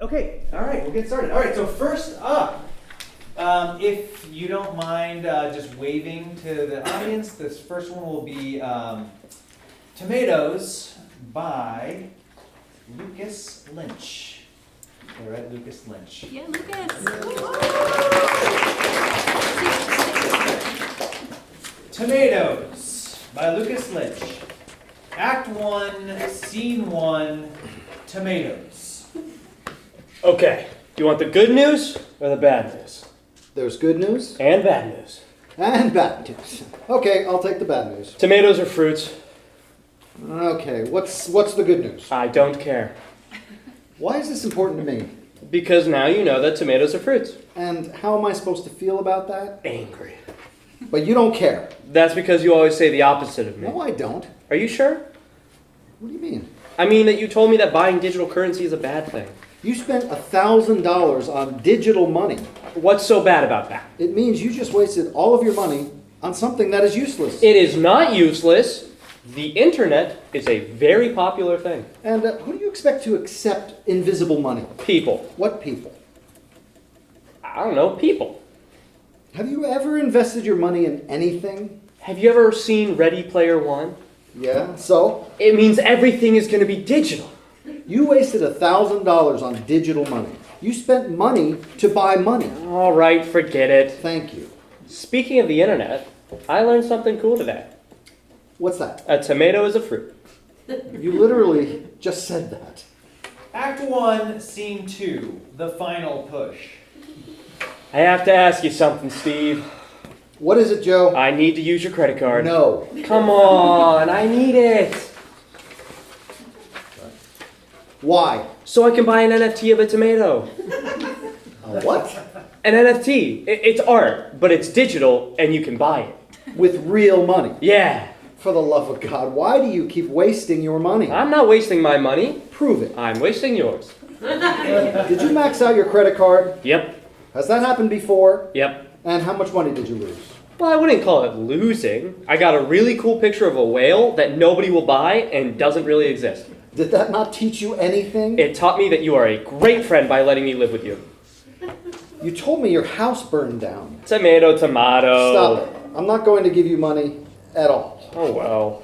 Okay, all right, we'll get started. All right, so first up, if you don't mind just waving to the audience, this first one will be Tomatoes by Lucas Lynch. All right, Lucas Lynch. Yeah, Lucas. Tomatoes by Lucas Lynch. Act 1, Scene 1, Tomatoes. Okay, do you want the good news or the bad news? There's good news And bad news. and bad news. Okay, I'll take the bad news. Tomatoes are fruits. Okay, what's the good news? I don't care. Why is this important to me? Because now you know that tomatoes are fruits. And how am I supposed to feel about that? Angry. But you don't care. That's because you always say the opposite of me. No, I don't. Are you sure? What do you mean? I mean that you told me that buying digital currency is a bad thing. You spent $1,000 on digital money. What's so bad about that? It means you just wasted all of your money on something that is useless. It is not useless. The internet is a very popular thing. And who do you expect to accept invisible money? People. What people? I don't know, people. Have you ever invested your money in anything? Have you ever seen Ready Player One? Yeah, so? It means everything is going to be digital. You wasted $1,000 on digital money. You spent money to buy money. All right, forget it. Thank you. Speaking of the internet, I learned something cool today. What's that? A tomato is a fruit. You literally just said that. Act 1, Scene 2, the final push. I have to ask you something, Steve. What is it, Joe? I need to use your credit card. No. Come on, I need it. Why? So I can buy an NFT of a tomato. What? An NFT. It's art, but it's digital and you can buy it. With real money. Yeah. For the love of God, why do you keep wasting your money? I'm not wasting my money. Prove it. I'm wasting yours. Did you max out your credit card? Yep. Has that happened before? Yep. And how much money did you lose? Well, I wouldn't call it losing. I got a really cool picture of a whale that nobody will buy and doesn't really exist. Did that not teach you anything? It taught me that you are a great friend by letting me live with you. You told me your house burned down. Tomato. Stop it. I'm not going to give you money at all. Oh, well.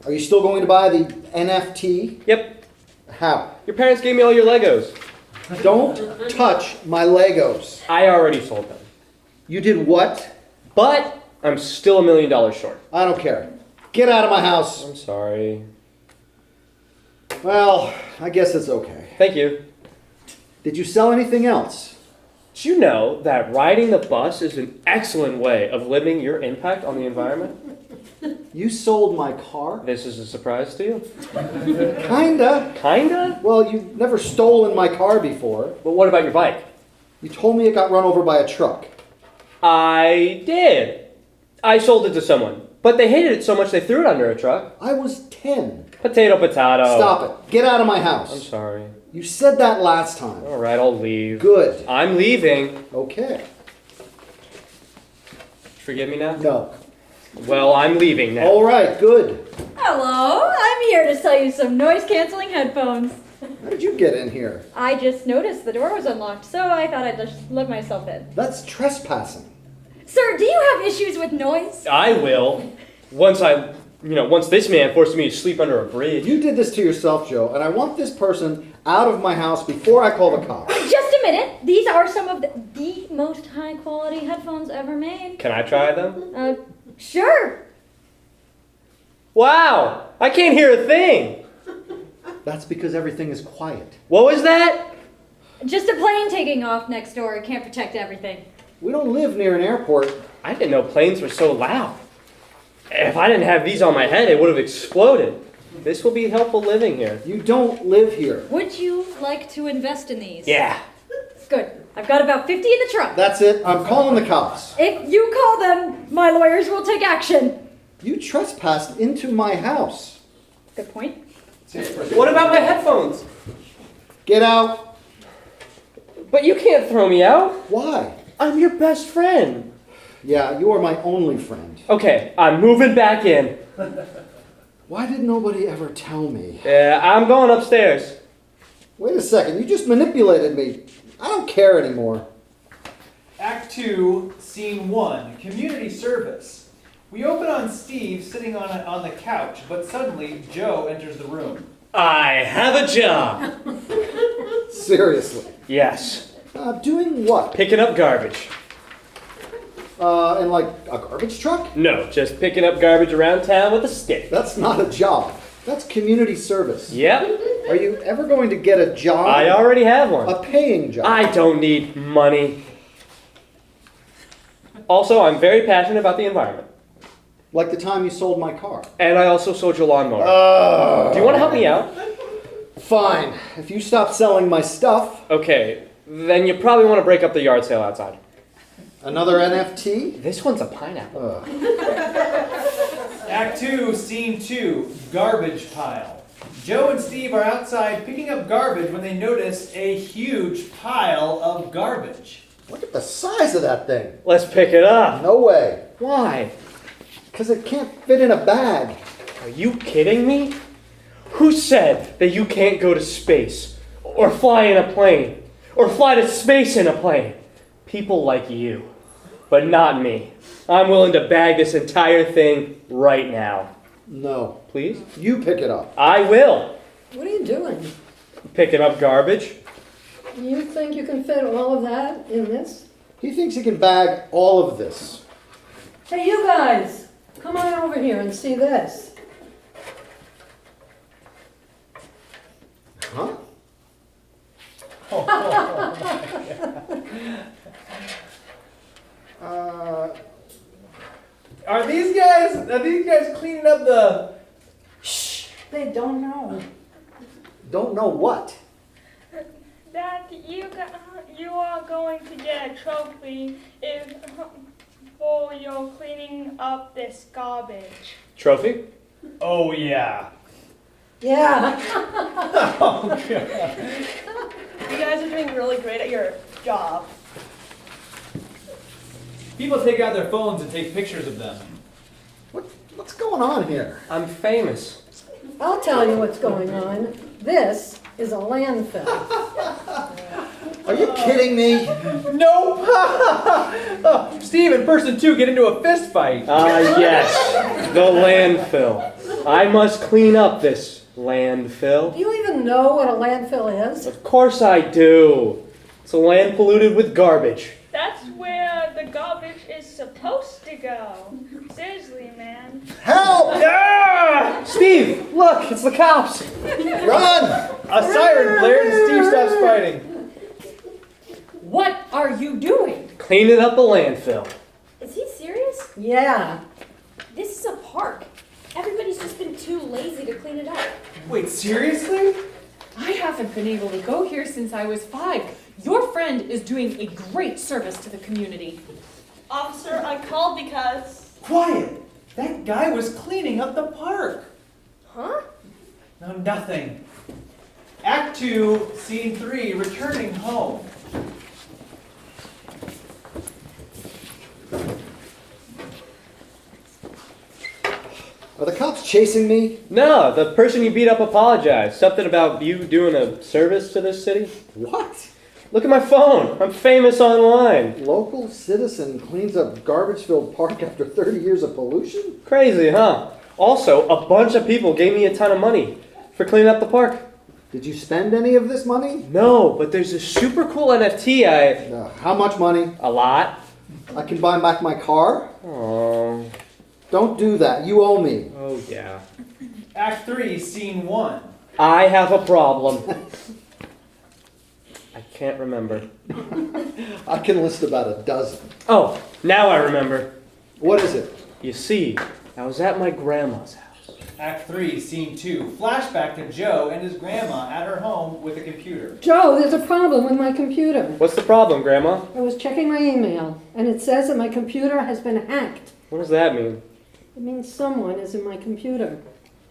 Are you still going to buy the NFT? Yep. How? Your parents gave me all your Legos. Don't touch my Legos. I already sold them. You did what? But I'm still $1 million short. I don't care. Get out of my house. I'm sorry. Well, I guess it's okay. Thank you. Did you sell anything else? Did you know that riding the bus is an excellent way of limiting your impact on the environment? You sold my car? This is a surprise to you. Kinda. Kinda? Well, you've never stolen my car before. But what about your bike? You told me it got run over by a truck. I did. I sold it to someone. But they hated it so much they threw it under a truck. I was 10. Potato. Stop it. Get out of my house. I'm sorry. You said that last time. All right, I'll leave. Good. I'm leaving. Okay. Forgive me now? No. Well, I'm leaving now. All right, good. Hello, I'm here to sell you some noise-canceling headphones. How did you get in here? I just noticed the door was unlocked, so I thought I'd just let myself in. That's trespassing. Sir, do you have issues with noise? I will. Once this man forced me to sleep under a bridge. You did this to yourself, Joe, and I want this person out of my house before I call the cops. Just a minute. These are some of the most high-quality headphones ever made. Can I try them? Sure. Wow! I can't hear a thing! That's because everything is quiet. What was that? Just a plane taking off next door. It can't protect everything. We don't live near an airport. I didn't know planes were so loud. If I didn't have these on my head, it would have exploded. This will be helpful living here. You don't live here. Would you like to invest in these? Yeah. Good. I've got about 50 in the trunk. That's it. I'm calling the cops. If you call them, my lawyers will take action. You trespassed into my house. Good point. What about my headphones? Get out. But you can't throw me out. Why? I'm your best friend. Yeah, you are my only friend. Okay, I'm moving back in. Why did nobody ever tell me? Yeah, I'm going upstairs. Wait a second, you just manipulated me. I don't care anymore. Act 2, Scene 1, Community Service. We open on Steve sitting on the couch, but suddenly Joe enters the room. I have a job. Seriously. Yes. Doing what? Picking up garbage. In like a garbage truck? No, just picking up garbage around town with a stick. That's not a job. That's community service. Yep. Are you ever going to get a job? I already have one. A paying job. I don't need money. Also, I'm very passionate about the environment. Like the time you sold my car. And I also sold your lawnmower. Do you want to help me out? Fine. If you stop selling my stuff. Okay, then you probably want to break up the yard sale outside. Another NFT? This one's a pineapple. Act 2, Scene 2, Garbage Pile. Joe and Steve are outside picking up garbage when they notice a huge pile of garbage. Look at the size of that thing. Let's pick it up. No way. Why? Because it can't fit in a bag. Are you kidding me? Who said that you can't go to space? Or fly in a plane? Or fly to space in a plane? People like you. But not me. I'm willing to bag this entire thing right now. No. Please? You pick it up. I will. What are you doing? Picking up garbage. You think you can fit all of that in this? He thinks he can bag all of this. Hey, you guys, come on over here and see this. Huh? Are these guys cleaning up the... Shh, they don't know. Don't know what? That you are going to get a trophy for your cleaning up this garbage. Trophy? Oh, yeah. Yeah. Oh, God. You guys are doing really great at your job. People take out their phones and take pictures of them. What's going on here? I'm famous. I'll tell you what's going on. This is a landfill. Are you kidding me? Nope! Oh, Steve and person 2 get into a fist fight. Yes, the landfill. I must clean up this landfill. Do you even know what a landfill is? Of course I do. It's a land polluted with garbage. That's where the garbage is supposed to go. Seriously, man. Help! Ah! Steve, look, it's the cops. Run! A siren blared and Steve stops fighting. What are you doing? Cleaning up a landfill. Is he serious? Yeah. This is a park. Everybody's just been too lazy to clean it up. Wait, seriously? I haven't been able to go here since I was 5. Your friend is doing a great service to the community. Officer, I called because... Quiet! That guy was cleaning up the park. Huh? No, nothing. Act 2, Scene 3, returning home. Are the cops chasing me? No, the person you beat up apologized. Something about you doing a service to this city. What? Look at my phone. I'm famous online. Local citizen cleans up garbage-filled park after 30 years of pollution? Crazy, huh? Also, a bunch of people gave me a ton of money for cleaning up the park. Did you spend any of this money? No, but there's a super cool NFT How much money? A lot. I can buy back my car? Oh. Don't do that. You owe me. Oh, yeah. Act 3, Scene 1. I have a problem. I can't remember. I can list about a dozen. Oh, now I remember. What is it? You see, I was at my grandma's house. Act 3, Scene 2. Flashback to Joe and his grandma at her home with a computer. Joe, there's a problem with my computer. What's the problem, Grandma? I was checking my email, and it says that my computer has been hacked. What does that mean? It means someone is in my computer.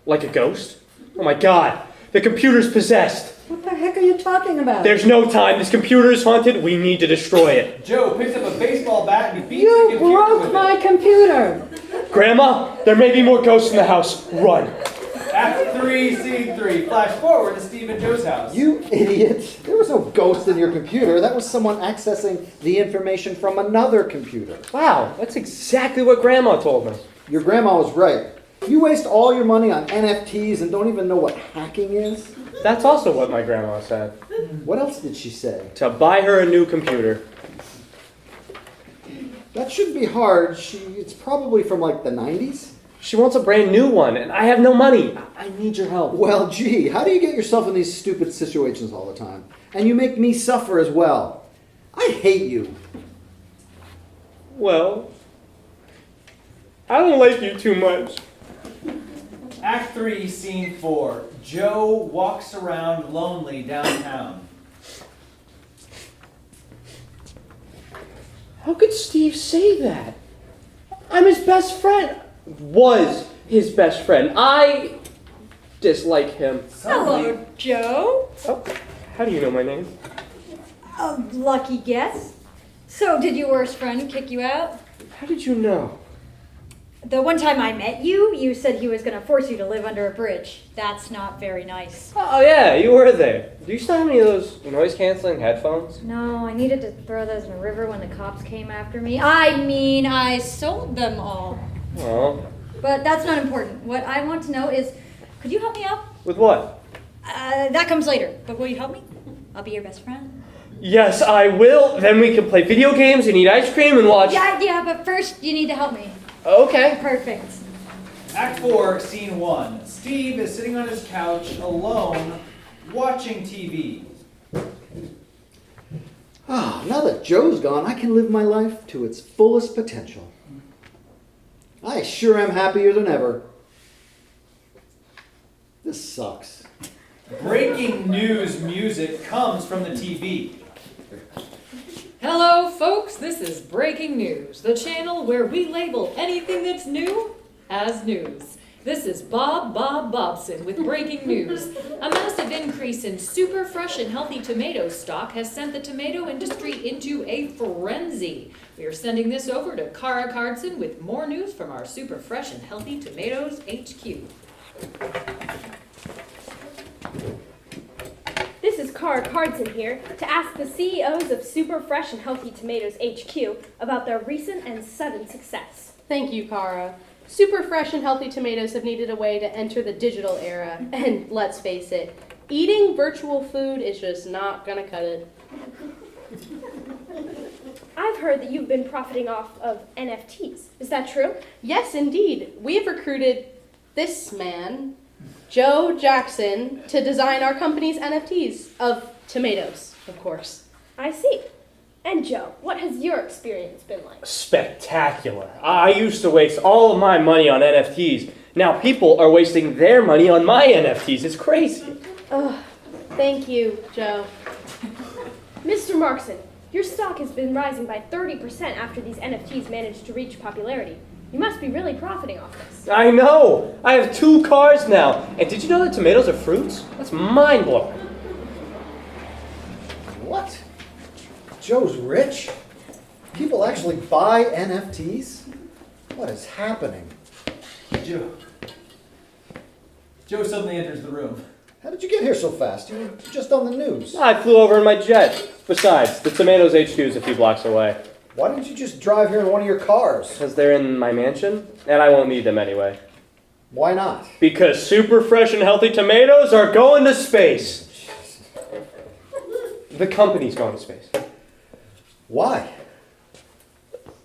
Like a ghost? Oh my god, the computer's possessed. What the heck are you talking about? There's no time. This computer is haunted. We need to destroy it. Joe picks up a baseball bat and he beats You the computer broke with my it. computer! Grandma, there may be more ghosts in the house. Run. Act 3, Scene 3. Flash forward to Steve Steve and Joe's house. You idiot. There was no ghost in your computer. That was someone accessing the information from another computer. Wow, that's exactly what Grandma told me. Your grandma was right. You waste all your money on NFTs and don't even know what hacking is? That's also what my grandma said. What else did she say? To buy her a new computer. That shouldn't be hard. It's probably from like the 90s. She wants a brand new one, and I have no money. I need your help. Well, gee, how do you get yourself in these stupid situations all the time? And you make me suffer as well. I hate you. Well, I don't like you too much. Act 3, Scene 4. Joe walks around lonely downtown. How could Steve say that? I'm his best friend. Was his best friend. I dislike him. Hello, Joe. Oh, how do you know my name? A lucky guess. So, did your worst friend kick you out? How did you know? The one time I met you, you said he was going to force you to live under a bridge. That's not very nice. Oh yeah, you were there. Do you still have any of those noise-canceling headphones? No, I needed to throw those in the river when the cops came after me. I mean, I sold them all. Oh. But that's not important. What I want to know is, could you help me out? With what? That comes later. But will you help me? I'll be your best friend. Yes, I will. Then we can play video games and eat ice cream and watch... Yeah, but first you need to help me. Okay. Perfect. Act 4, Scene 1. Steve is sitting on his couch alone, watching TV. Now that Joe's gone, I can live my life to its fullest potential. I sure am happier than ever. This sucks. Breaking news music comes from the TV. Hello, folks. This is Breaking News, the channel where we label anything that's new as news. This is Bobson with breaking news. A massive increase in super fresh and healthy tomato stock has sent the tomato industry into a frenzy. We are sending this over to Kara Cardson with more news from our Super Fresh and Healthy Tomatoes HQ. This is Cara Cardson here to ask the CEOs of Super Fresh and Healthy Tomatoes HQ about their recent and sudden success. Thank you, Cara. Super fresh and healthy tomatoes have needed a way to enter the digital era. And let's face it, eating virtual food is just not gonna cut it. I've heard that you've been profiting off of NFTs. Is that true? Yes, indeed. We have recruited this man, Joe Jackson, to design our company's NFTs of tomatoes, of course. I see. And Joe, what has your experience been like? Spectacular. I used to waste all of my money on NFTs. Now people are wasting their money on my NFTs. It's crazy. Oh, thank you, Joe. Mr. Markson, your stock has been rising by 30% after these NFTs managed to reach popularity. You must be really profiting off this. I know. I have 2 cars now. And did you know that tomatoes are fruits? That's mind-blowing. What? Joe's rich? People actually buy NFTs? What is happening? Joe suddenly enters the room. How did you get here so fast? You were just on the news. I flew over in my jet. Besides, the Tomatoes HQ is a few blocks away. Why didn't you just drive here in one of your cars? Because they're in my mansion, and I won't need them anyway. Why not? Because super fresh and healthy tomatoes are going to space. The company's going to space. Why?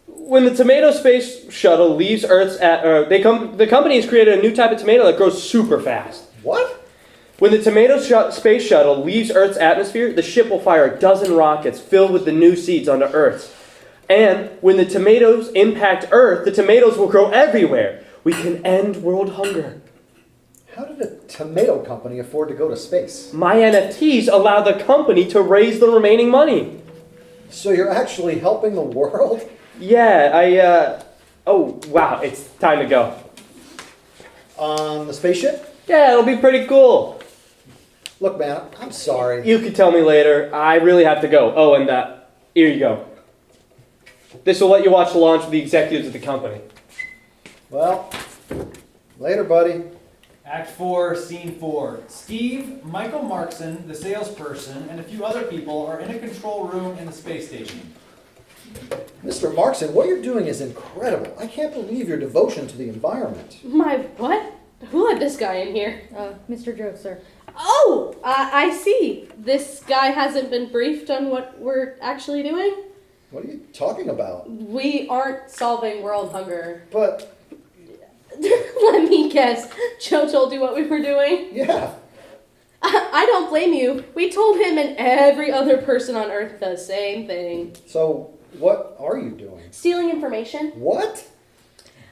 When the tomato space shuttle leaves Earth's the company has created a new type of tomato that grows super fast. What? When the tomato space shuttle leaves Earth's atmosphere, the ship will fire a dozen rockets filled with the new seeds onto Earth. And when the tomatoes impact Earth, the tomatoes will grow everywhere. We can end world hunger. How did a tomato company afford to go to space? My NFTs allow the company to raise the remaining money. So you're actually helping the world? Yeah, oh, wow, it's time to go. On the spaceship? Yeah, it'll be pretty cool. Look, man, I'm sorry. You can tell me later. I really have to go. Oh, and here you go. This will let you watch the launch with the executives of the company. Well, later, buddy. Act 4, Scene 4. Steve, Michael Markson, the salesperson, and a few other people are in a control room in the space station. Mr. Markson, what you're doing is incredible. I can't believe your devotion to the environment. My what? Who let this guy in here? Mr. Joe, sir. Oh, I see. This guy hasn't been briefed on what we're actually doing? What are you talking about? We aren't solving world hunger. But, Let me guess. Joe told you what we were doing? yeah. I don't blame you. We told him and every other person on Earth the same thing. So, what are you doing? Stealing information. What?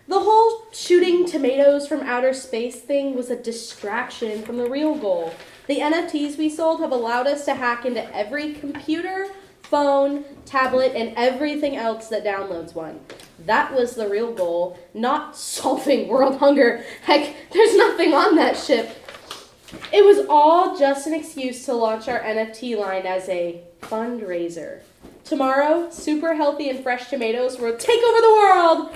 The whole shooting tomatoes from outer space thing was a distraction from the real goal. The NFTs we sold have allowed us to hack into every computer, phone, tablet, and everything else that downloads one. That was the real goal, not solving world hunger. Heck, there's nothing on that ship. It was all just an excuse to launch our NFT line as a fundraiser. Tomorrow, super healthy and fresh tomatoes will take over the world.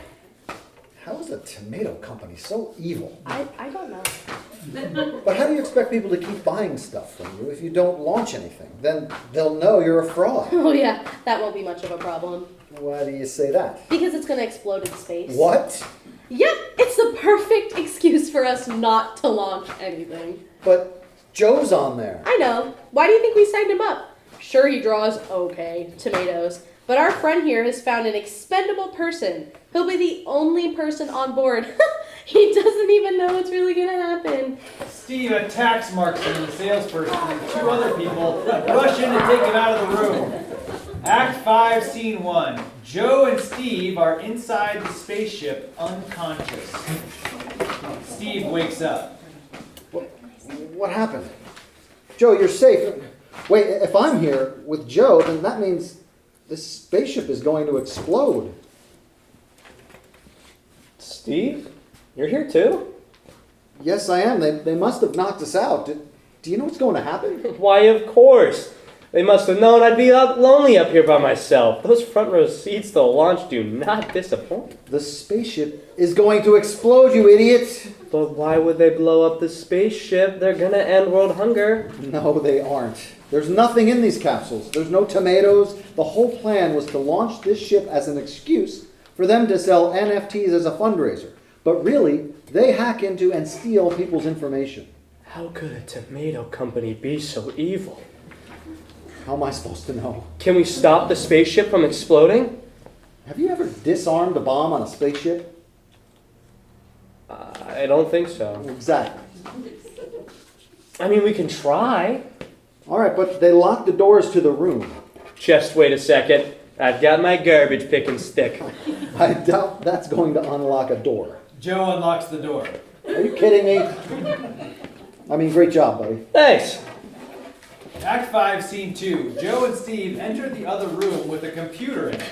How is a tomato company so evil? I don't know. But how do you expect people to keep buying stuff from you if you don't launch anything? Then they'll know you're a fraud. Oh yeah, that won't be much of a problem. Why do you say that? Because it's going to explode in space. What? Yep, it's the perfect excuse for us not to launch anything. But Joe's on there. I know. Why do you think we signed him up? Sure, he draws okay tomatoes, but our friend here has found an expendable person. He'll be the only person on board. He doesn't even know what's really going to happen. Steve attacks Markson, the salesperson, and two other people rush in to take him out of the room. Act 5, Scene 1. Joe and Steve are inside the spaceship, unconscious. Steve wakes up. What happened? Joe, you're safe. Wait, if I'm here with Joe, then that means this spaceship is going to explode. Steve, you're here too? Yes, I am. They must have knocked us out. Do you know what's going to happen? Why, of course. They must have known I'd be lonely up here by myself. Those front row seats to the launch do not disappoint. The spaceship is going to explode, you idiot! But why would they blow up the spaceship? They're gonna end world hunger. No, they aren't. There's nothing in these capsules. There's no tomatoes. The whole plan was to launch this ship as an excuse for them to sell NFTs as a fundraiser. But really, they hack into and steal people's information. How could a tomato company be so evil? How am I supposed to know? Can we stop the spaceship from exploding? Have you ever disarmed a bomb on a spaceship? I don't think so. Exactly. I mean, we can try. All right, but they locked the doors to the room. Just wait a second. I've got my garbage picking stick. I doubt that's going to unlock a door. Joe unlocks the door. Are you kidding me? I mean, great job, buddy. Thanks. Act 5, Scene 2. Joe and Steve enter the other room with a computer in it.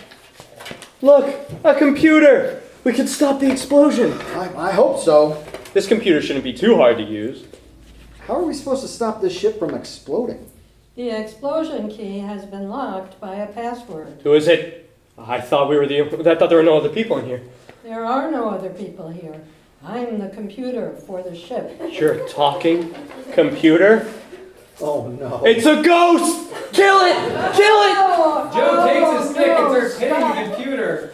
Look, a computer. We can stop the explosion. I hope so. This computer shouldn't be too hard to use. How are we supposed to stop this ship from exploding? The explosion key has been locked by a password. Who is it? I thought there were no other people in here. There are no other people here. I'm the computer for the ship. You're a talking computer? Oh no. It's a ghost! Kill it! Kill it! Joe takes his stick and starts hitting the computer.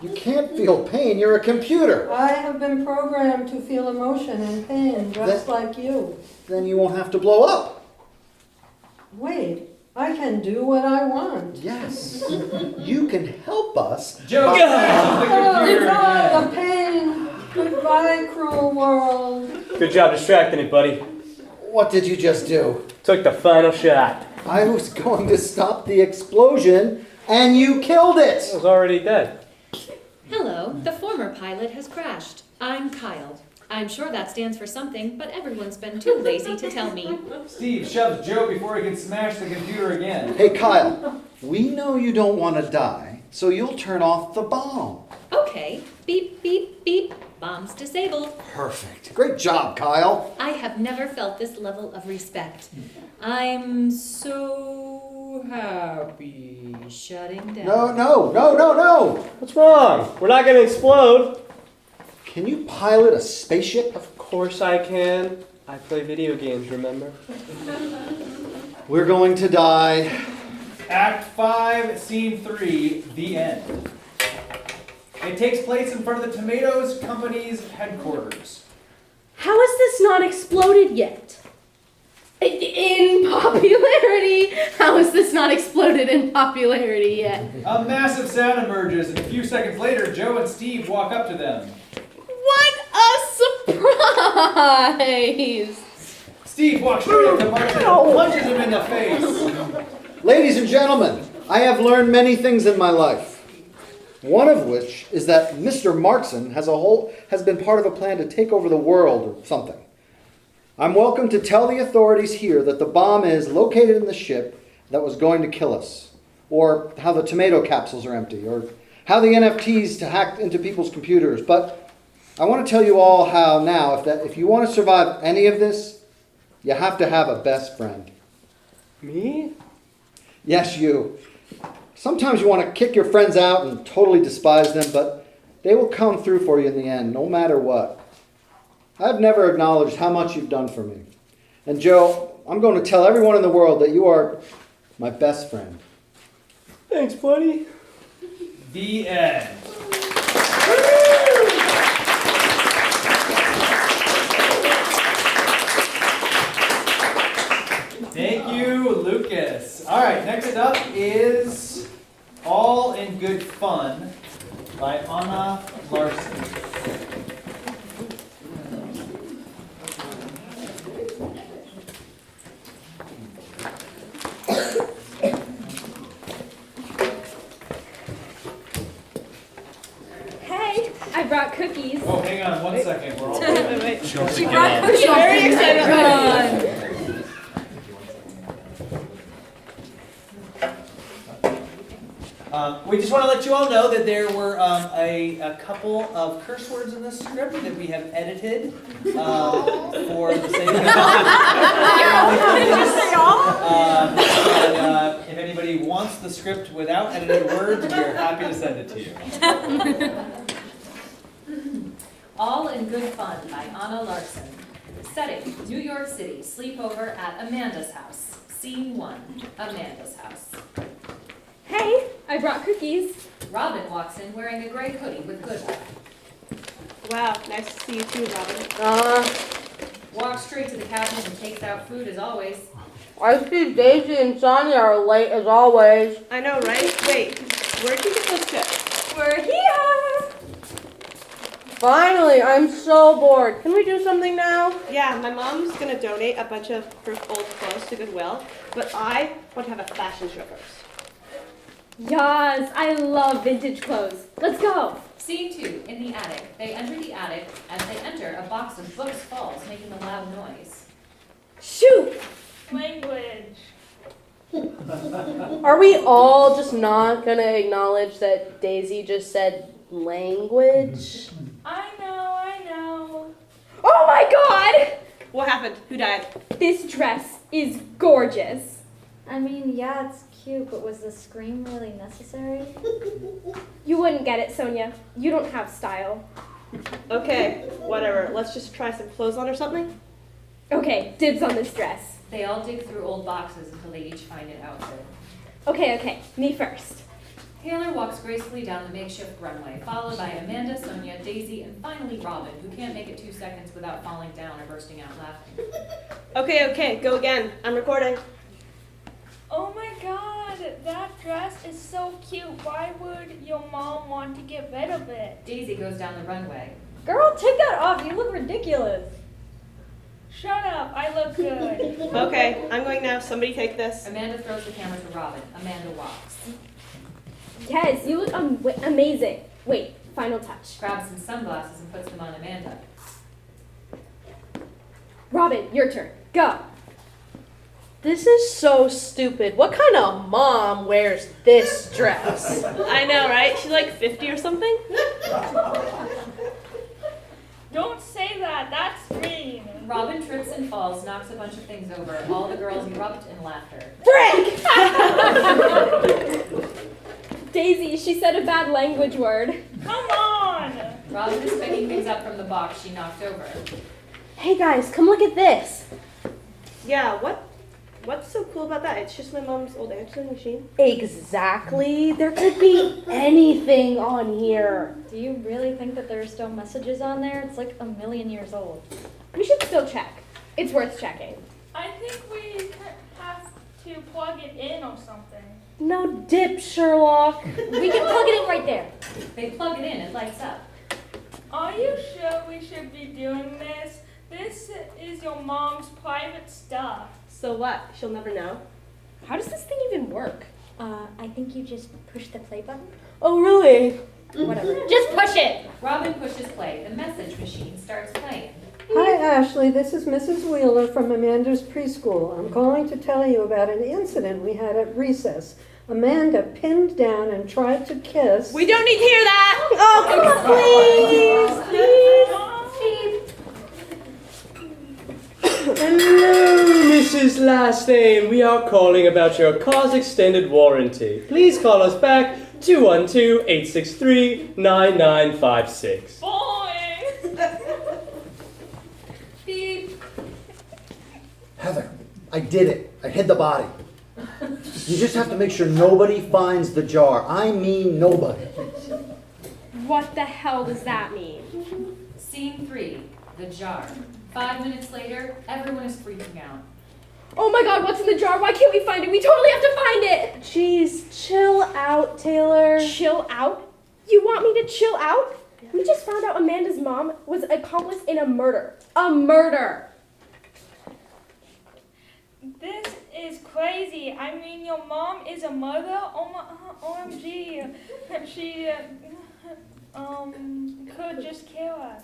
You can't feel pain, you're a computer. I have been programmed to feel emotion and pain just like you. Then you won't have to blow up. Wait, I can do what I want. Yes. You can help us. Joe by- smashes the computer Goodbye, again. the pain. Goodbye, cruel world. Good job distracting it, buddy. What did you just do? Took the final shot. I was going to stop the explosion, and you killed it. I was already dead. Hello, the former pilot has crashed. I'm Kyle. I'm sure that stands for something, but everyone's been too lazy to tell me. Steve shoves Joe before he can smash the computer again. Hey, Kyle, we know you don't want to die, so you'll turn off the bomb. Okay, beep, beep, beep. Bombs disabled. Perfect. Great job, Kyle. I have never felt this level of respect. I'm so happy shutting down. No. What's wrong? We're not going to explode. Can you pilot a spaceship? Of course I can. I play video games, remember? We're going to die. Act 5, Scene 3, the end. It takes place in front of the Tomatoes Company's headquarters. How has this not exploded yet? In popularity? How has this not exploded in popularity yet? A massive sound emerges, and a few seconds later, Joe and Steve walk up to them. What a surprise! Steve walks straight up to Martin and punches him in the face. Ladies and gentlemen, I have learned many things in my life. One of which is that Mr. Markson has been part of a plan to take over the world or something. I'm welcome to tell the authorities here that the bomb is located in the ship that was going to kill us, or how the tomato capsules are empty, or how the NFTs hacked into people's computers. But I want to tell you all how now, if you want to survive any of this, you have to have a best friend. Me? Yes, you. Sometimes you want to kick your friends out and totally despise them, but they will come through for you in the end, no matter what. I've never acknowledged how much you've done for me. And Joe, I'm going to tell everyone in the world that you are my best friend. Thanks, buddy. The end. Thank you, Lucas. All right, next up is All in Good Fun by Ana Larson. Hey, I brought cookies. Oh, hang on 1 second. We're all She brought cookies. Very excited. We just want to let you all know that there were a couple of curse words in this script that we have edited for the sake of if anybody wants the script without edited words, we are happy to send it to you. All in Good Fun by Ana Larson. Setting, New York City, sleepover at Amanda's house. Scene 1, Amanda's house. Hey, I brought cookies. Robin walks in wearing a gray hoodie with good hair. Wow, nice to see you too, Robin. Walks straight to the cabinet and takes out food as always. I see Daisy and Sonia are late as always. I know, right? Wait, where'd you get those chips? We're here. Finally, I'm so bored. Can we do something now? Yeah, my mom's gonna donate a bunch of her old clothes to Goodwill, but I want to have a fashion show first. Yes, I love vintage clothes. Let's go. Scene 2, in the attic. They enter the attic. As they enter, a box of books falls, making a loud noise. Shoot. Language. Are we all just not gonna acknowledge that Daisy just said language? I know. Oh my God! What happened? Who died? This dress is gorgeous. I mean, yeah, it's cute, but was the scream really necessary? You wouldn't get it, Sonia. You don't have style. Okay, whatever. Let's just try some clothes on or something. Okay, dibs on this dress. They all dig through old boxes until they each find an outfit. Okay, me first. Taylor walks gracefully down the makeshift runway, followed by Amanda, Sonia, Daisy, and finally Robin, who can't make it 2 seconds without falling down or bursting out laughing. Okay, go again. I'm recording. Oh my God, that dress is so cute. Why would your mom want to get rid of it? Daisy goes down the runway. Girl, take that off. You look ridiculous. Shut up, I look good. Okay, I'm going now. Somebody take this. Amanda throws the camera to Robin. Amanda walks. Yes, you look amazing. Wait, final touch. Grabs some sunglasses and puts them on Amanda. Robin, your turn. Go. This is so stupid. What kind of mom wears this dress? I know, right? She's like 50 or something. Don't say that, that's mean. Robin trips and falls, knocks a bunch of things over. All the girls erupt in laughter. Frick! Daisy, she said a bad language word. Come on! Robin is picking things up from the box she knocked over. Hey guys, come look at this. Yeah, what's so cool about that? It's just my mom's old answering machine. Exactly. There could be anything on here. Do you really think that there are still messages on there? It's like 1,000,000 years old. We should still check. It's worth checking. I think we have to plug it in or something. No dip, Sherlock. We can plug it in right there. They plug it in, it lights up. Are you sure we should be doing this? This is your mom's private stuff. So what? She'll never know. How does this thing even work? I think you just push the play button. Oh, really? Whatever. Just push it! Robin pushes play. The message machine starts playing. Hi, Ashley. This is Mrs. Wheeler from Amanda's preschool. I'm calling to tell you about an incident we had at recess. Amanda pinned down and tried to kiss. We don't need to hear that! Oh, come on, please. Hello, Mrs. Last Name. We are calling about your car's extended warranty. Please call us back 212-863-9956. Boy! Beep. Heather, I did it. I hid the body. You just have to make sure nobody finds the jar. I mean nobody. What the hell does that mean? Scene 3, the jar. 5 minutes later, everyone is freaking out. Oh my god, what's in the jar? Why can't we find it? We totally have to find it! Jeez, chill out, Taylor. Chill out? You want me to chill out? We just found out Amanda's mom was an accomplice in a murder. A murder! This is crazy. I mean, your mom is a mother? OMG. She, could just kill us.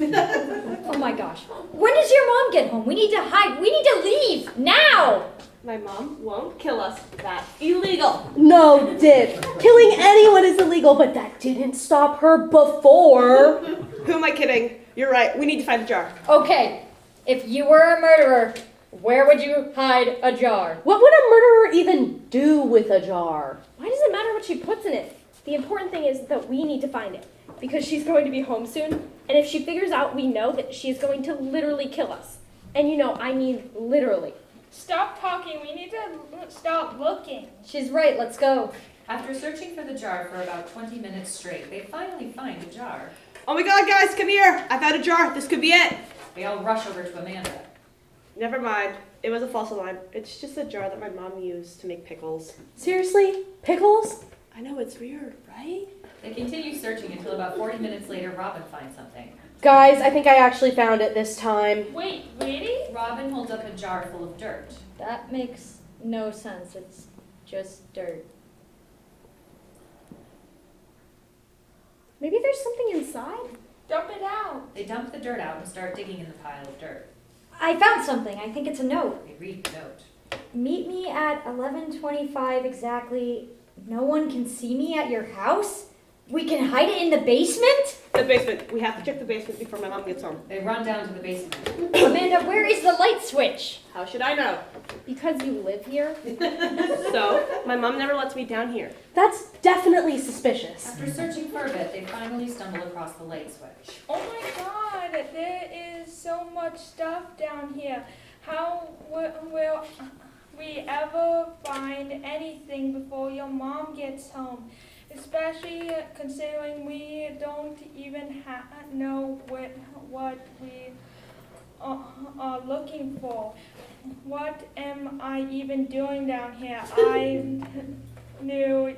Oh my gosh. When does your mom get home? We need to hide. We need to leave. Now! My mom won't kill us. That's illegal. No dip. Killing anyone is illegal, but that didn't stop her before. Who am I kidding? You're right. We need to find the jar. Okay. If you were a murderer, where would you hide a jar? What would a murderer even do with a jar? Why does it matter what she puts in it? The important thing is that we need to find it. Because she's going to be home soon. And if she figures out, we know that she is going to literally kill us. And you know, I mean literally. Stop talking. We need to stop looking. She's right. Let's go. After searching for the jar for about 20 minutes straight, they finally find a jar. Oh my god, guys, come here. I found a jar. This could be it. They all rush over to Amanda. Never mind. It was a false alarm. It's just a jar that my mom used to make pickles. Seriously? Pickles? I know, it's weird, right? They continue searching until about 40 minutes later, Robin finds something. Guys, I think I actually found it this time. Wait, really? Robin holds up a jar full of dirt. That makes no sense. It's just dirt. Maybe there's something inside? Dump it out. They dump the dirt out and start digging in the pile of dirt. I found something. I think it's a note. They read the note. Meet me at 11:25 exactly. No one can see me at your house? We can hide it in the basement? The basement. We have to check the basement before my mom gets home. They run down to the basement. Amanda, where is the light switch? How should I know? Because you live here? So, my mom never lets me down here. That's definitely suspicious. After searching for a bit, they finally stumble across the light switch. Oh my god, there is so much stuff down here. How will we ever find anything before your mom gets home? Especially considering we don't even know what we are looking for. What am I even doing down here? I knew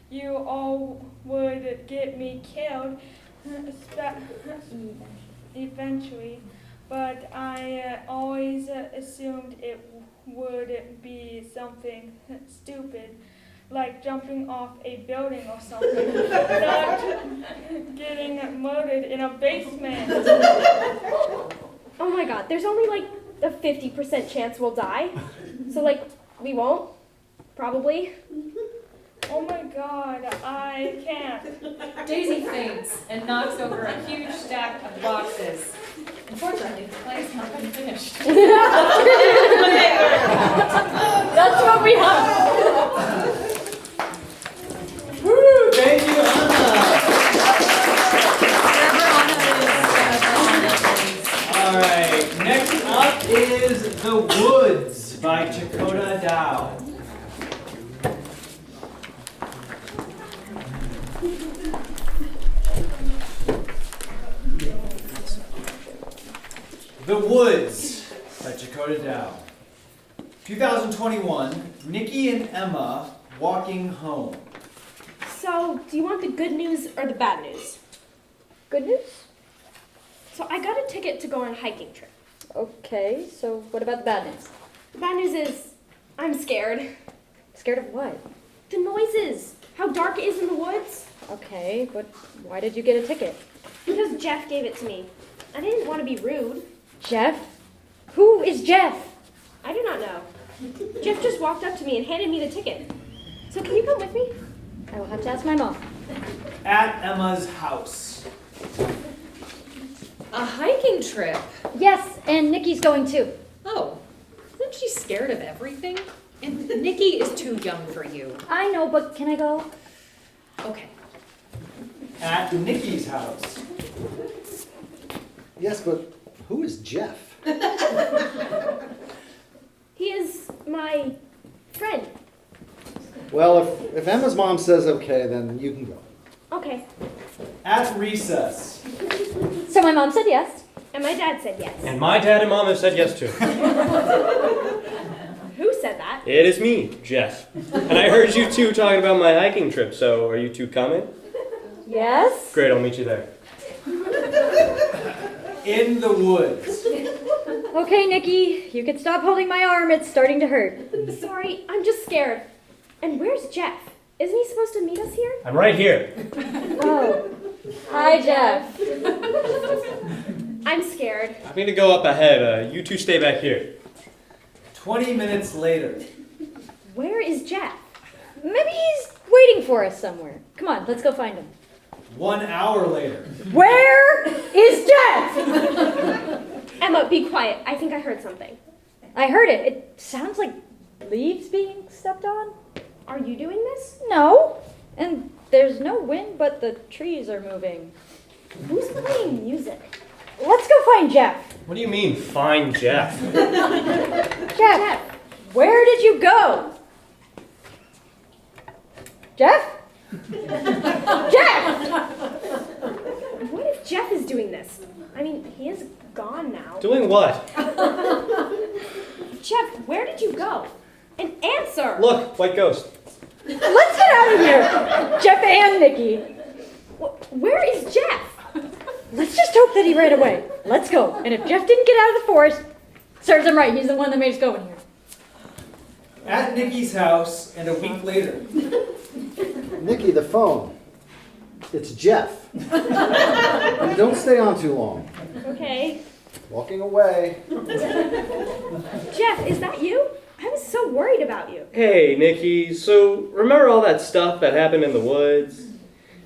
you all would get me killed eventually, but I always assumed it would be something stupid, like jumping off a building or something, not getting murdered in a basement. Oh my god, there's only like a 50% chance we'll die. So like, we won't, probably. Oh my god, I can't. Daisy faints and knocks over a huge stack of boxes. Unfortunately, the play is not been finished. That's what we have. Woo! Thank you, Anna. All right. The Woods by Chekota Dow. The Woods by Chekota Dow. 2021, Nikki and Emma walking home. So, do you want the good news or the bad news? Good news? So, I got a ticket to go on a hiking trip. Okay, so what about the bad news? The bad news is, I'm scared. Scared of what? The noises. How dark it is in the woods. Okay, but why did you get a ticket? Because Jeff gave it to me. I didn't want to be rude. Jeff? Who is Jeff? I do not know. Jeff just walked up to me and handed me the ticket. So can you come with me? I will have to ask my mom. At Emma's house. A hiking trip? Yes, and Nikki's going too. Oh, isn't she scared of everything? And Nikki is too young for you. I know, but can I go? Okay. At Nikki's house. Yes, but who is Jeff? He is my friend. Well, if Emma's mom says okay, then you can go. Okay. At recess. So my mom said yes. And my dad said yes. And my dad and mom have said yes too. Who said that? It is me, Jeff. And I heard you two talking about my hiking trip, so are you two coming? Yes? Great, I'll meet you there. In the woods. Okay, Nikki, you can stop holding my arm. It's starting to hurt. Sorry, I'm just scared. And where's Jeff? Isn't he supposed to meet us here? I'm right here. Oh. Hi, Jeff. I'm scared. I'm going to go up ahead. You two stay back here. 20 minutes later. Where is Jeff? Maybe he's waiting for us somewhere. Come on, let's go find him. 1 hour later. Where is Jeff? Emma, be quiet. I think I heard something. I heard it. It sounds like leaves being stepped on. Are you doing this? No. And there's no wind, but the trees are moving. Who's playing music? Let's go find Jeff. What do you mean, find Jeff? Jeff, where did you go? Jeff? Jeff! What if Jeff is doing this? I mean, he is gone now. Doing what? Jeff, where did you go? An answer! Look, white ghost. Let's get out of here. Jeff and Nikki. Where is Jeff? Let's just hope that he ran away. Let's go. And if Jeff didn't get out of the forest, serves him right. He's the one that made us go in here. At Nikki's house, and a week later. Nikki, the phone. It's Jeff. And don't stay on too long. Okay. Walking away. Jeff, is that you? I was so worried about you. Hey, Nikki, so remember all that stuff that happened in the woods?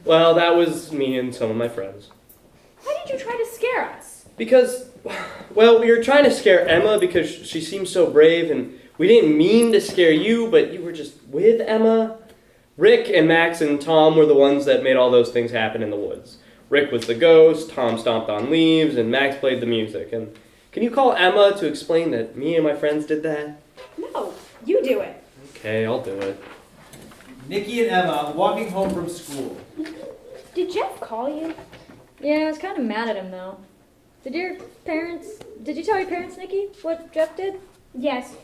Well, that was me and some of my friends. Why did you try to scare us? Because, well, we were trying to scare Emma because she seemed so brave, and we didn't mean to scare you, but you were just with Emma. Rick and Max and Tom were the ones that made all those things happen in the woods. Rick was the ghost, Tom stomped on leaves, and Max played the music. And can you call Emma to explain that me and my friends did that? No, you do it. Okay, I'll do it. Nikki and Emma walking home from school. Did Jeff call you? Yeah, I was kind of mad at him, though. Did you tell your parents, Nikki, what Jeff did? Yes.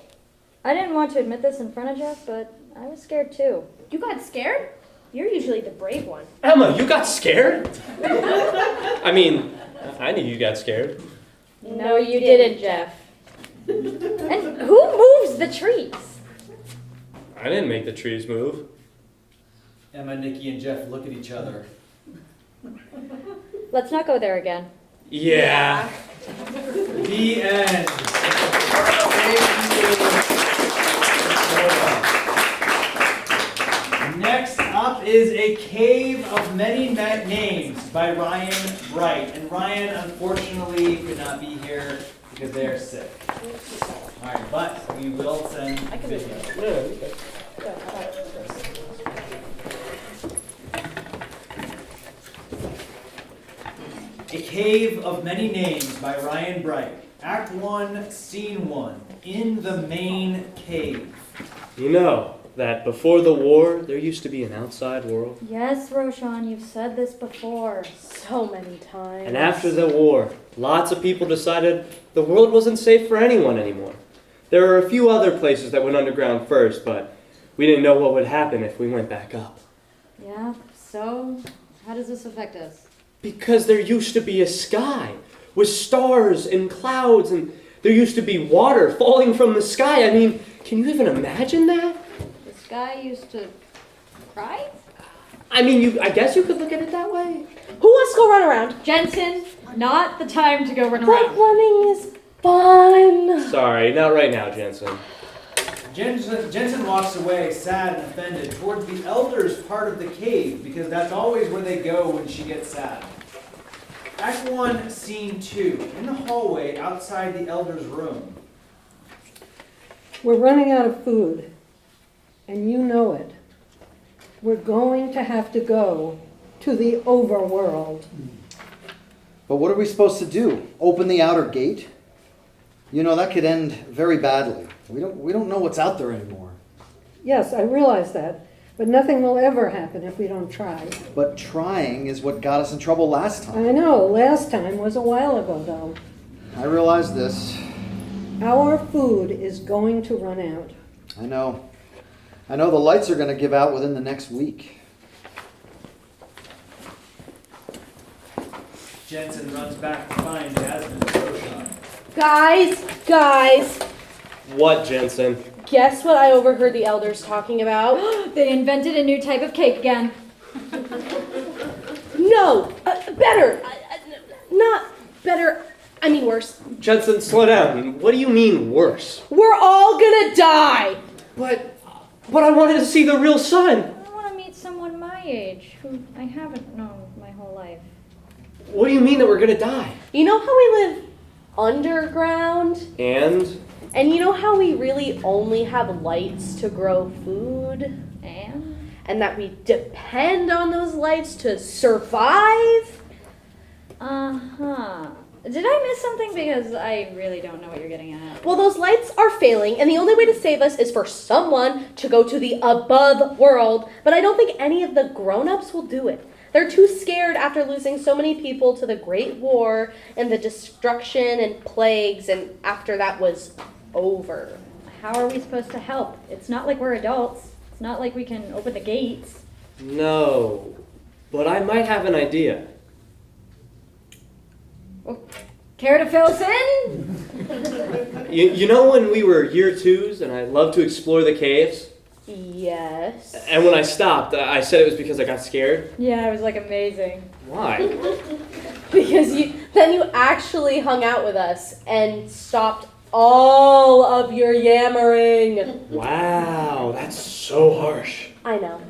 I didn't want to admit this in front of Jeff, but I was scared too. You got scared? You're usually the brave one. Emma, you got scared? I mean, I knew you got scared. No, you didn't, Jeff. And who moves the trees? I didn't make the trees move. Emma, Nikki, and Jeff look at each other. Let's not go there again. Yeah. The end. Thank you. Next up is A Cave of Many Names by Ryan Bright. And Ryan, unfortunately, could not be here because they are sick. Alright, but we will send video. A Cave of Many Names by Ryan Bright. Act 1, Scene 1. in the main cave. You know that before the war, there used to be an outside world. Yes, Roshan, you've said this before. So many times. And after the war, lots of people decided the world wasn't safe for anyone anymore. There were a few other places that went underground first, but we didn't know what would happen if we went back up. Yeah, so how does this affect us? Because there used to be a sky with stars and clouds, and there used to be water falling from the sky. I mean, can you even imagine that? The sky used to cry? I mean, I guess you could look at it that way. Who wants to go run around? Jensen, not the time to go run But around. running is fun. Sorry, not right now, Jensen. Jensen walks away, sad and offended, towards the elders' part of the cave, because that's always where they go when she gets sad. Act 1, Scene 2. In the hallway outside the elders' room. We're running out of food, and you know it. We're going to have to go to the overworld. But what are we supposed to do? Open the outer gate? You know, that could end very badly. We don't know what's out there anymore. Yes, I realize that, but nothing will ever happen if we don't try. But trying is what got us in trouble last time. I know, last time was a while ago, though. I realize this. Our food is going to run out. I know. I know the lights are going to give out within the next week. Jensen runs back to find Jasmine and Roshan. Guys, What, Jensen? guess what I overheard the elders talking about? They invented a new type of cake again. No, better. Not better, I mean worse. Jensen, slow down. What do you mean worse? We're all gonna die. But I wanted to see the real sun. I want to meet someone my age who I haven't known my whole life. What do you mean that we're gonna die? You know how we live underground? And? And you know how we really only have lights to grow food? And that we depend on those lights to survive? Uh-huh. Did I miss something? Because I really don't know what you're getting at. Well, those lights are failing, and the only way to save us is for someone to go to the above world. But I don't think any of the grown-ups will do it. They're too scared after losing so many people to the Great War and the destruction and plagues, and after that was over. How are we supposed to help? It's not like we're adults. It's not like we can open the gates. No. But I might have an idea. Care to fill us in? You know when we were year twos and I loved to explore the caves? Yes. And when I stopped, I said it was because I got scared? Yeah, it was like amazing. Why? Because then you actually hung out with us and stopped all of your yammering. Wow, that's so harsh. I know.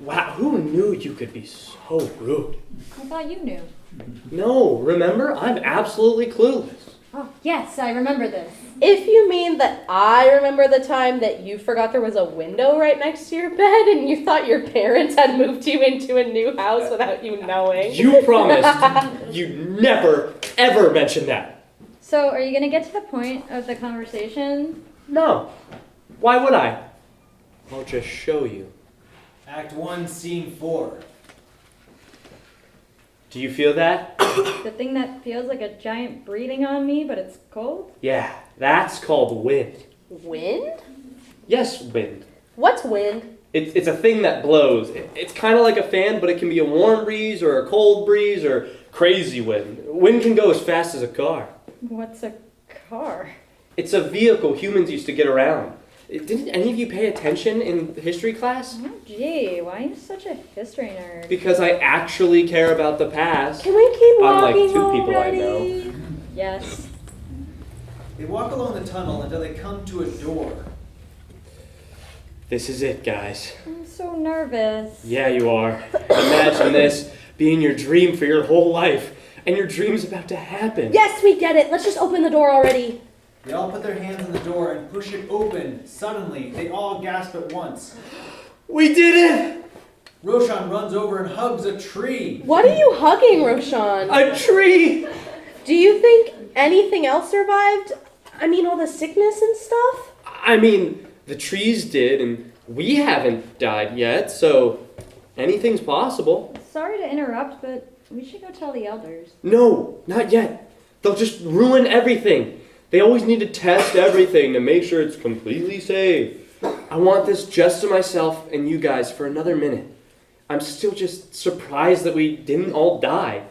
Wow, who knew you could be so rude? I thought you knew. No, remember? I'm absolutely clueless. Oh, yes, I remember this. If you mean that I remember the time that you forgot there was a window right next to your bed and you thought your parents had moved you into a new house without you knowing. You promised you'd never, ever mention that. So, are you going to get to the point of the conversation? No. Why would I? I'll just show you. Act 1, Scene 4. Do you feel that? The thing that feels like a giant breathing on me, but it's cold? Yeah, that's called wind. Wind? Yes, wind. What's wind? It's a thing that blows. It's kind of like a fan, but it can be a warm breeze or a cold breeze or crazy wind. Wind can go as fast as a car. What's a car? It's a vehicle humans used to get around. Didn't any of you pay attention in history class? Oh, gee, why are you such a history nerd? Because I actually care about the past. Can we keep Unlike walking two people already? I know. Yes. They walk along the tunnel until they come to a door. This is it, guys. I'm so nervous. Yeah, you are. Imagine this being your dream for your whole life, and your dream's about to happen. Yes, we get it. Let's just open the door already. They all put their hands on the door and push it open. Suddenly, they all gasp at once. We did it! Roshan runs over and hugs a tree. What are you hugging, Roshan? A tree! Do you think anything else survived I mean, all the sickness and stuff? I mean, the trees did, and we haven't died yet, so anything's possible. Sorry to interrupt, but we should go tell the elders. No, not yet. They'll just ruin everything. They always need to test everything to make sure it's completely safe. I want this just to myself and you guys for another minute. I'm still just surprised that we didn't all die.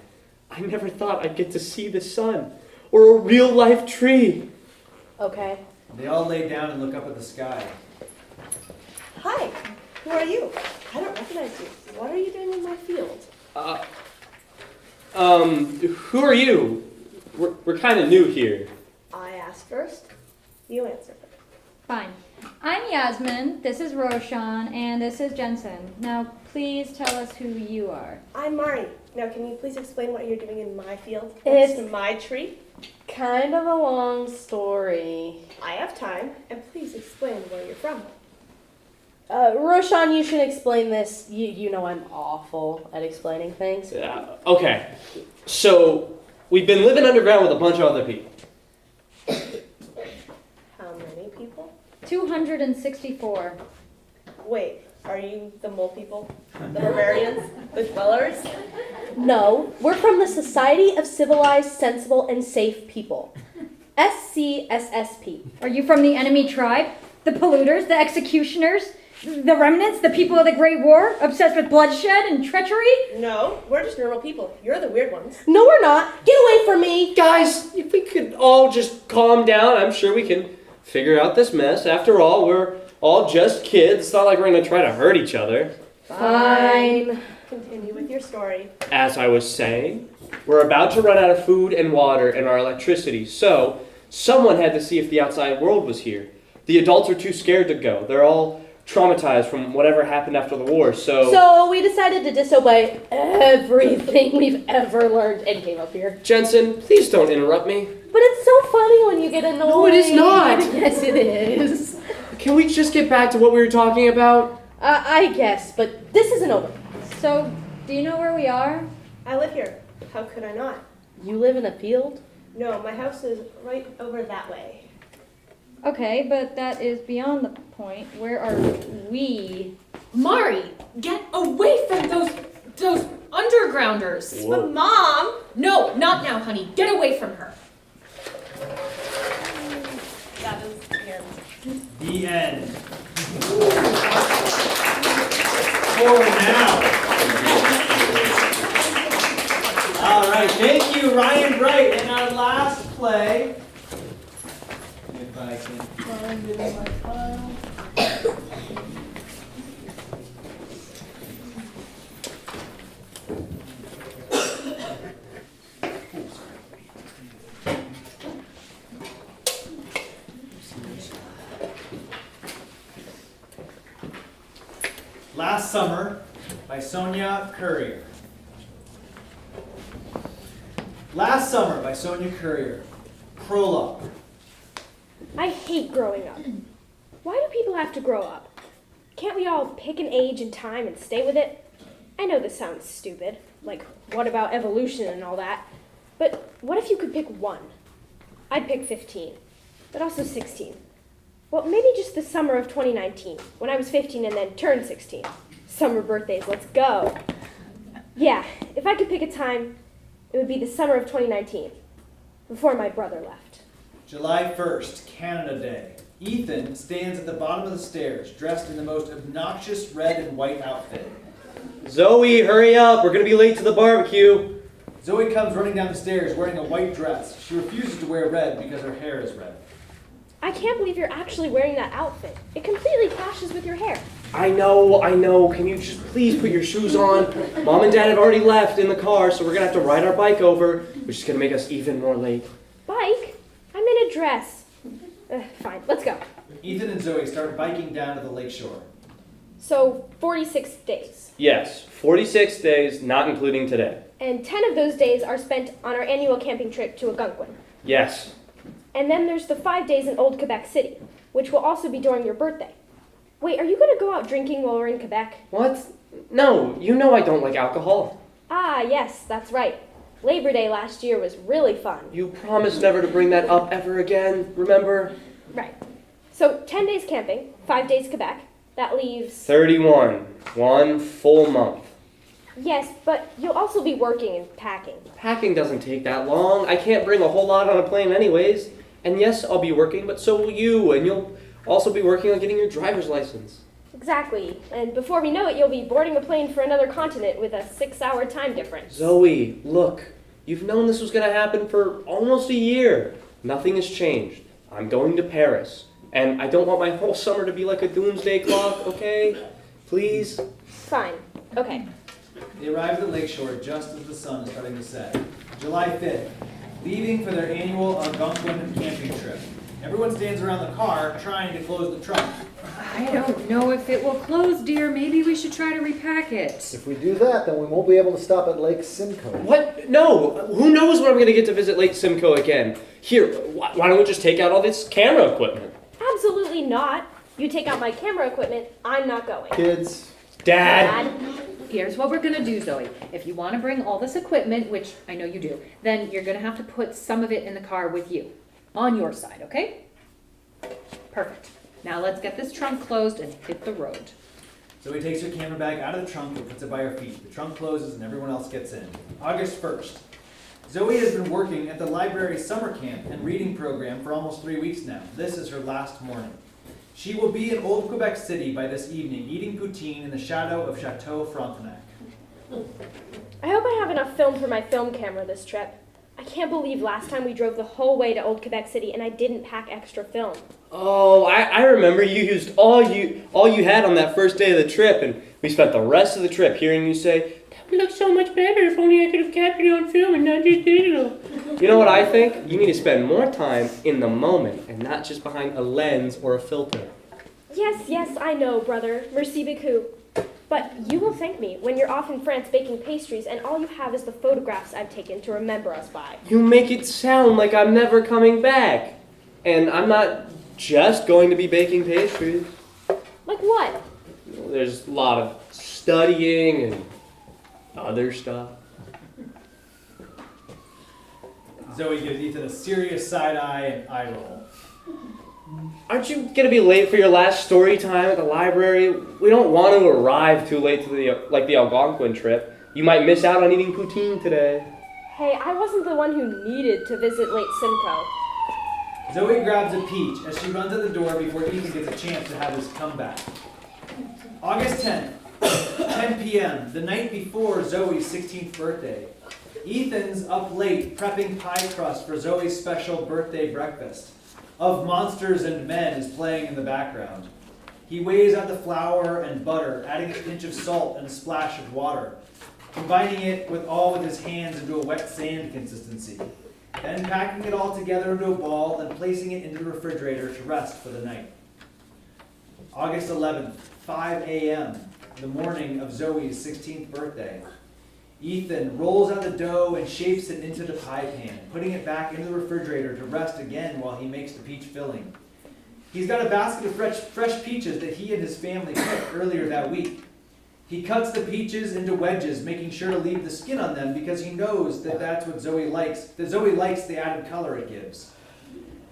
I never thought I'd get to see the sun or a real life tree. Okay. They all lay down and look up at the sky. Hi, who are you? I don't recognize you. What are you doing in my field? Who are you? We're kind of new here. I asked first. You answer. Fine. I'm Yasmin, this is Roshan, and this is Jensen. Now, please tell us who you are. I'm Maren. Now, can you please explain what you're doing in my field? It's Next to my tree? kind of a long story. I have time, and please explain where you're from. Roshan, you should explain this. You know I'm awful at explaining things. Okay, so we've been living underground with a bunch of other people. How many people? 264. Wait, are you the mole people? The barbarians? The dwellers? No, we're from the Society of Civilized, Sensible, and Safe People. SCSSP. Are you from the enemy tribe? The polluters, the executioners, the remnants, the people of the Great War, obsessed with bloodshed and treachery? No, we're just normal people. You're the weird ones. No, we're not. Get away from me. Guys, if we could all just calm down, I'm sure we can figure out this mess. After all, we're all just kids. It's not like we're going to try to hurt each other. Fine. Continue with your story. As I was saying, we're about to run out of food and water and our electricity, so someone had to see if the outside world was here. The adults are too scared to go. They're all traumatized from whatever happened after the war, So we decided to disobey everything we've ever learned and came up here. Jensen, please don't interrupt me. But it's so funny when you get annoyed. No, it is not. Yes, it is. Can we just get back to what we were talking about? I guess, but this isn't over. So, do you know where we are? I live here. How could I not? You live in a field? No, my house is right over that way. Okay, but that is beyond the point. Where are we? Mari, get away from those undergrounders. Whoa. But Mom! No, not now, honey. Get away from her. That is the end. The end. For now. All right, thank you, Ryan Bright. And our last play, if I can find it in my file. Last Summer by Sonia Currier. Last Summer by Sonia Currier. Prologue. I hate growing up. Why do people have to grow up? Can't we all pick an age and time and stay with it? I know this sounds stupid, like what about evolution and all that, but what if you could pick one? I'd pick 15, but also 16. Well, maybe just the summer of 2019, when I was 15 and then turned 16. Summer birthdays, let's go. Yeah, if I could pick a time, it would be the summer of 2019, before my brother left. July 1st, Canada Day. Ethan stands at the bottom of the stairs, dressed in the most obnoxious red and white outfit. Zoe, hurry up. We're going to be late to the barbecue. Zoe comes running down the stairs wearing a white dress. She refuses to wear red because her hair is red. I can't believe you're actually wearing that outfit. It completely clashes with your hair. I know. Can you just please put your shoes on? Mom and Dad have already left in the car, so we're going to have to ride our bike over, which is going to make us even more late. Bike? I'm in a dress. Fine, let's go. Ethan and Zoe start biking down to the lakeshore. So, 46 days. Yes, 46 days, not including today. And 10 of those days are spent on our annual camping trip to Algonquin. Yes. And then there's the 5 days in Old Quebec City, which will also be during your birthday. Wait, are you going to go out drinking while we're in Quebec? What? No, you know I don't like alcohol. Ah, yes, that's right. Labor Day last year was really fun. You promised never to bring that up ever again, remember? Right. So 10 days camping, 5 days Quebec. That leaves... 31. 1 full month. Yes, but you'll also be working and packing. Packing doesn't take that long. I can't bring a whole lot on a plane anyways. And yes, I'll be working, but so will you. And you'll also be working on getting your driver's license. Exactly. And before we know it, you'll be boarding a plane for another continent with a 6-hour time difference. Zoe, look. You've known this was going to happen for almost a year. Nothing has changed. I'm going to Paris. And I don't want my whole summer to be like a doomsday clock, okay? Please? Fine. Okay. They arrived at Lakeshore just as the sun is starting to set. July 5th, leaving for their annual Algonquin camping trip. Everyone stands around the car trying to close the trunk. I don't know if it will close, dear. Maybe we should try to repack it. If we do that, then we won't be able to stop at Lake Simcoe. What? No. Who knows when I'm going to get to visit Lake Simcoe again? Here, why don't we just take out all this camera equipment? Absolutely not. You take out my camera equipment, I'm not going. Kids. Dad. Here's what we're going to do, Zoe. If you want to bring all this equipment, which I know you do, then you're going to have to put some of it in the car with you. On your side, okay? Perfect. Now let's get this trunk closed and hit the road. Zoe takes her camera bag out of the trunk and puts it by her feet. The trunk closes and everyone else gets in. August 1st. Zoe has been working at the library's summer camp and reading program for almost 3 weeks now. This is her last morning. She will be in Old Quebec City by this evening, eating poutine in the shadow of Chateau Frontenac. I hope I have enough film for my film camera this trip. I can't believe last time we drove the whole way to Old Quebec City and I didn't pack extra film. Oh, I remember you used all you had on that first day of the trip, and we spent the rest of the trip hearing you say, "That would look so much better if only I could have captured it on film and not just digital." You know what I think? You need to spend more time in the moment and not just behind a lens or a filter. Yes, I know, brother. Merci beaucoup. But you will thank me when you're off in France baking pastries and all you have is the photographs I've taken to remember us by. You make it sound like I'm never coming back. And I'm not just going to be baking pastries. Like what? There's a lot of studying and other stuff. Zoe gives Ethan a serious side eye and eye roll. Aren't you going to be late for your last story time at the library? We don't want to arrive too late to the Algonquin trip. You might miss out on eating poutine today. Hey, I wasn't the one who needed to visit Lake Simcoe. Zoe grabs a peach as she runs at the door before Ethan gets a chance to have his comeback. August 10th, 10 p.m., the night before Zoe's 16th birthday. Ethan's up late prepping pie crust for Zoe's special birthday breakfast. Of Monsters and Men is playing in the background. He weighs out the flour and butter, adding a pinch of salt and a splash of water, combining it with his hands into a wet sand consistency, then packing it all together into a ball and placing it into the refrigerator to rest for the night. August 11th, 5 a.m., the morning of Zoe's 16th birthday. Ethan rolls out the dough and shapes it into the pie pan, putting it back into the refrigerator to rest again while he makes the peach filling. He's got a basket of fresh peaches that he and his family picked earlier that week. He cuts the peaches into wedges, making sure to leave the skin on them because he knows that that's what Zoe likes, that Zoe likes the added color it gives.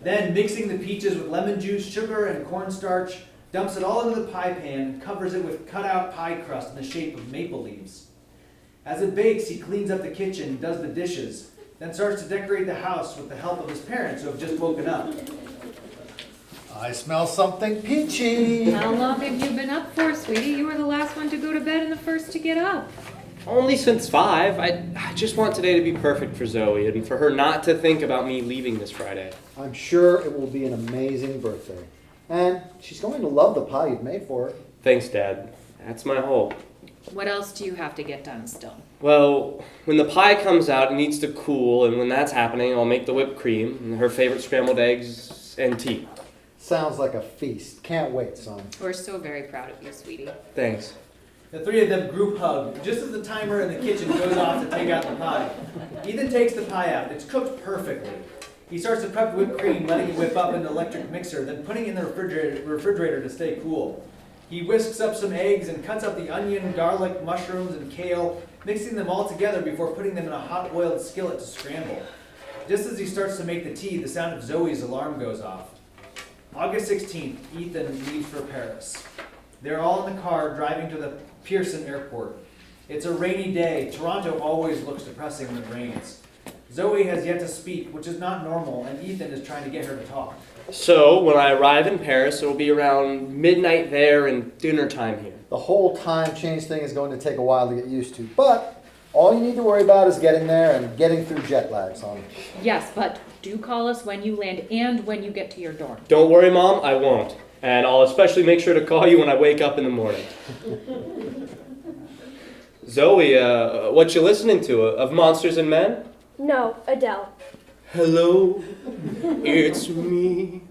Then, mixing the peaches with lemon juice, sugar, and cornstarch, dumps it all into the pie pan and covers it with cut-out pie crust in the shape of maple leaves. As it bakes, he cleans up the kitchen, does the dishes, then starts to decorate the house with the help of his parents who have just woken up. I smell something peachy. How long have you been up for, sweetie? You were the last one to go to bed and the first to get up. Only since 5. I just want today to be perfect for Zoe and for her not to think about me leaving this Friday. I'm sure it will be an amazing birthday. And she's going to love the pie you've made for her. Thanks, Dad. That's my hope. What else do you have to get done still? Well, when the pie comes out, it needs to cool, and when that's happening, I'll make the whipped cream, and her favorite scrambled eggs, and tea. Sounds like a feast. Can't wait, son. We're so very proud of you, sweetie. Thanks. The three of them group hug, just as the timer in the kitchen goes off to take out the pie. Ethan takes the pie out. It's cooked perfectly. He starts to prep whipped cream, letting it whip up in the electric mixer, then putting it in the refrigerator to stay cool. He whisks up some eggs and cuts up the onion, garlic, mushrooms, and kale, mixing them all together before putting them in a hot-oiled skillet to scramble. Just as he starts to make the tea, the sound of Zoe's alarm goes off. August 16th, Ethan leaves for Paris. They're all in the car driving to the Pearson airport. It's a rainy day. Toronto always looks depressing when it rains. Zoe has yet to speak, which is not normal, and Ethan is trying to get her to talk. So, when I arrive in Paris, it'll be around midnight there and dinner time here. The whole time change thing is going to take a while to get used to, but all you need to worry about is getting there and getting through jet lag, Sonia. Yes, but do call us when you land and when you get to your dorm. Don't worry, Mom, I won't. And I'll especially make sure to call you when I wake up in the morning. Zoe, what you listening to? Of Monsters and Men? No, Adele. Hello, it's me.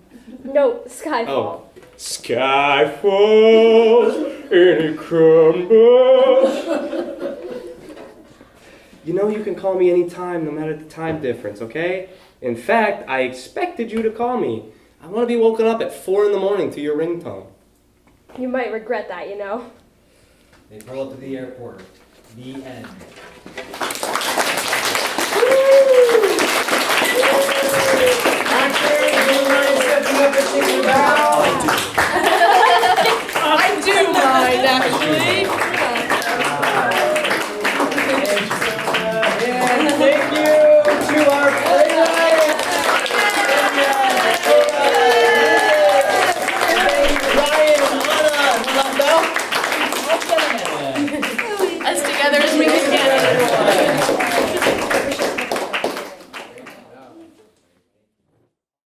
No, Skyfall. Oh. Sky falls and it crumbles. You know you can call me anytime, no matter the time difference, okay? In fact, I expected you to call me. I want to be woken up at 4 a.m. to your ringtone. You might regret that, you know. They pull up to the airport. The end.